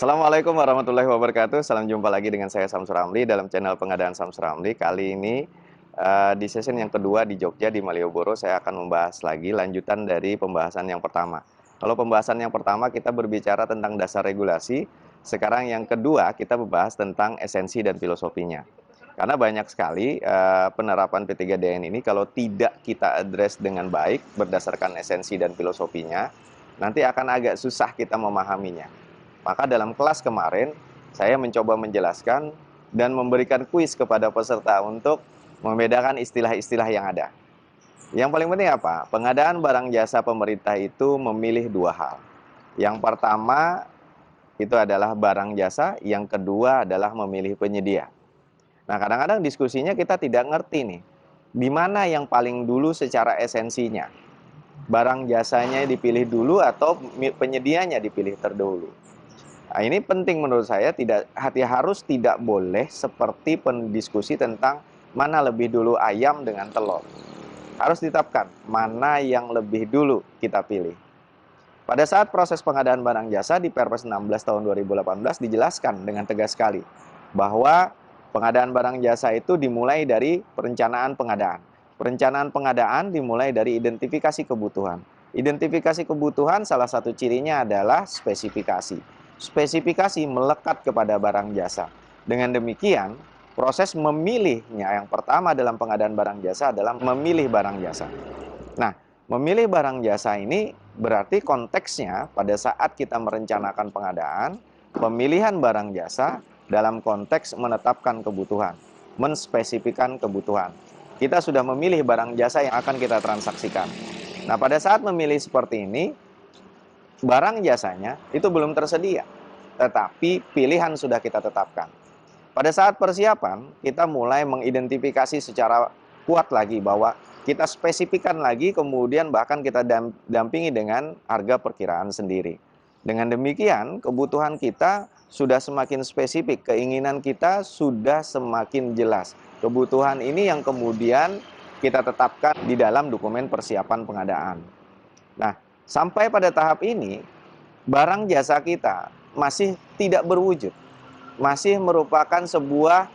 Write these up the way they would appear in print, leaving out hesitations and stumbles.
Assalamualaikum warahmatullahi wabarakatuh. Salam jumpa lagi dengan saya Samsul Ramli dalam channel pengadaan Samsul Ramli. Kali ini di session yang kedua di Jogja di Malioboro, saya akan membahas lagi lanjutan dari pembahasan yang pertama. Kalau pembahasan yang pertama kita berbicara tentang dasar regulasi, sekarang yang kedua kita membahas tentang esensi dan filosofinya. Karena banyak sekali penerapan P3DN ini kalau tidak kita address dengan baik berdasarkan esensi dan filosofinya, nanti akan agak susah kita memahaminya. Maka dalam kelas kemarin, saya mencoba menjelaskan dan memberikan kuis kepada peserta untuk membedakan istilah-istilah yang ada. Yang paling penting apa? Pengadaan barang jasa pemerintah itu memilih dua hal. Yang pertama itu adalah barang jasa, yang kedua adalah memilih penyedia. Nah, kadang-kadang diskusinya kita tidak ngerti nih, di mana yang paling dulu secara esensinya. Barang jasanya dipilih dulu atau penyedianya dipilih terdahulu. Nah, ini penting menurut saya, harus tidak boleh seperti pendiskusi tentang mana lebih dulu ayam dengan telur. Harus ditetapkan mana yang lebih dulu kita pilih. Pada saat proses pengadaan barang jasa di Perpres 16 tahun 2018 dijelaskan dengan tegas sekali bahwa pengadaan barang jasa itu dimulai dari perencanaan pengadaan. Perencanaan pengadaan dimulai dari identifikasi kebutuhan. Identifikasi kebutuhan salah satu cirinya adalah spesifikasi. Spesifikasi melekat kepada barang jasa. Dengan demikian, proses memilihnya yang pertama dalam pengadaan barang jasa adalah memilih barang jasa. Nah, memilih barang jasa ini berarti konteksnya pada saat kita merencanakan pengadaan, pemilihan barang jasa dalam konteks menetapkan kebutuhan, menspesifikkan kebutuhan. Kita sudah memilih barang jasa yang akan kita transaksikan. Nah, pada saat memilih seperti ini, barang jasanya itu belum tersedia, tetapi pilihan sudah kita tetapkan. Pada saat persiapan, kita mulai mengidentifikasi secara kuat lagi bahwa kita spesifikkan lagi, kemudian bahkan kita dampingi dengan harga perkiraan sendiri. Dengan demikian, kebutuhan kita sudah semakin spesifik, keinginan kita sudah semakin jelas. Kebutuhan ini yang kemudian kita tetapkan di dalam dokumen persiapan pengadaan. Nah, sampai pada tahap ini, barang jasa kita masih tidak berwujud, masih merupakan sebuah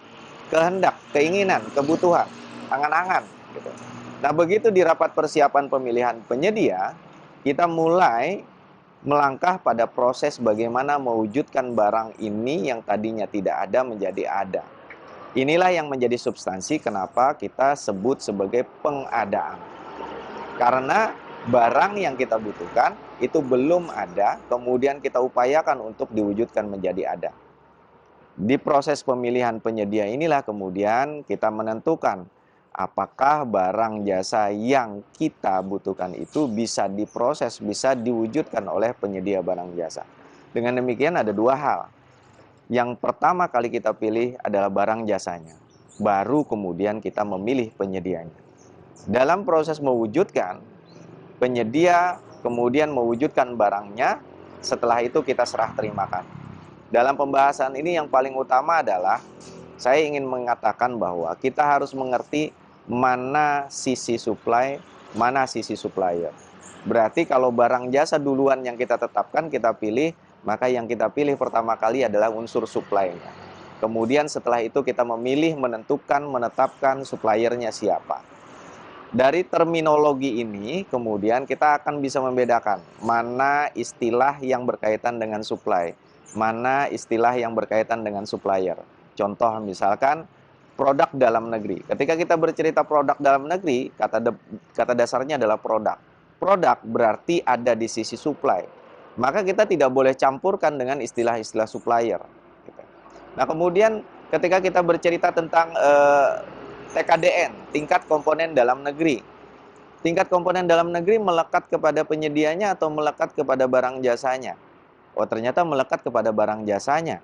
kehendak, keinginan, kebutuhan, angan-angan. Gitu. Nah, begitu di rapat persiapan pemilihan penyedia, kita mulai melangkah pada proses bagaimana mewujudkan barang ini yang tadinya tidak ada menjadi ada. Inilah yang menjadi substansi kenapa kita sebut sebagai pengadaan. Karena barang yang kita butuhkan itu belum ada, kemudian kita upayakan untuk diwujudkan menjadi ada. Di proses pemilihan penyedia inilah kemudian kita menentukan apakah barang jasa yang kita butuhkan itu bisa diproses, bisa diwujudkan oleh penyedia barang jasa. Dengan demikian ada dua hal. Yang pertama kali kita pilih adalah barang jasanya. Baru kemudian kita memilih penyedianya. Dalam proses mewujudkan, penyedia kemudian mewujudkan barangnya, setelah itu kita serah terimakan. Dalam pembahasan ini yang paling utama adalah saya ingin mengatakan bahwa kita harus mengerti mana sisi supply, mana sisi supplier. Berarti kalau barang jasa duluan yang kita tetapkan, kita pilih, maka yang kita pilih pertama kali adalah unsur supply-nya. Kemudian setelah itu kita memilih, menentukan, menetapkan suppliernya siapa. Dari terminologi ini, kemudian kita akan bisa membedakan mana istilah yang berkaitan dengan supply, mana istilah yang berkaitan dengan supplier. Contoh misalkan produk dalam negeri. Ketika kita bercerita produk dalam negeri, kata dasarnya adalah produk. Produk berarti ada di sisi supply. Maka kita tidak boleh campurkan dengan istilah-istilah supplier. Nah, kemudian ketika kita bercerita tentang TKDN, tingkat komponen dalam negeri. Tingkat komponen dalam negeri melekat kepada penyedianya atau melekat kepada barang jasanya? Oh, ternyata melekat kepada barang jasanya.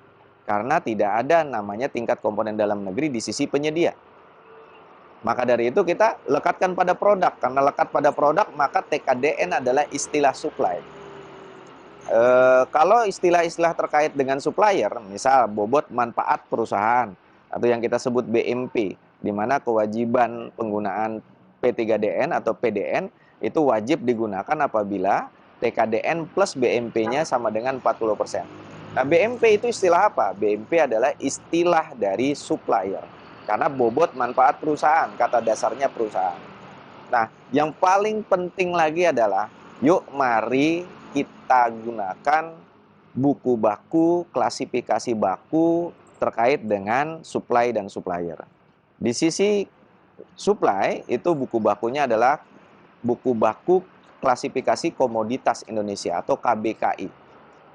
Karena tidak ada namanya tingkat komponen dalam negeri di sisi penyedia. Maka dari itu kita lekatkan pada produk. Karena lekat pada produk, maka TKDN adalah istilah supply. Kalau istilah-istilah terkait dengan supplier, misal bobot manfaat perusahaan, atau yang kita sebut BMP, di mana kewajiban penggunaan P3DN atau PDN itu wajib digunakan apabila TKDN plus BMP-nya sama dengan 40%. Nah, BMP itu istilah apa? BMP adalah istilah dari supplier. Karena bobot manfaat perusahaan, kata dasarnya perusahaan. Nah, yang paling penting lagi adalah, yuk mari kita gunakan buku baku, klasifikasi baku terkait dengan supply dan supplier. Di sisi supply, itu buku bakunya adalah buku baku klasifikasi komoditas Indonesia atau KBKI.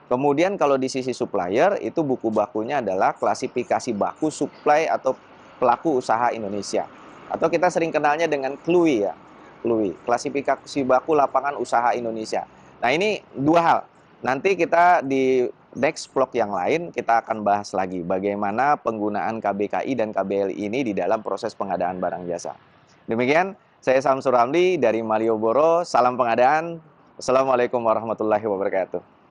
Kemudian kalau di sisi supplier, itu buku bakunya adalah klasifikasi baku supply atau pelaku usaha Indonesia. Atau kita sering kenalnya dengan KLUI ya. KLUI, klasifikasi baku lapangan usaha Indonesia. Nah, ini dua hal. Nanti kita di next vlog yang lain, kita akan bahas lagi bagaimana penggunaan KBKI dan KBLI ini di dalam proses pengadaan barang jasa. Demikian, saya Samsur Ramli dari Malioboro. Salam pengadaan. Assalamualaikum warahmatullahi wabarakatuh.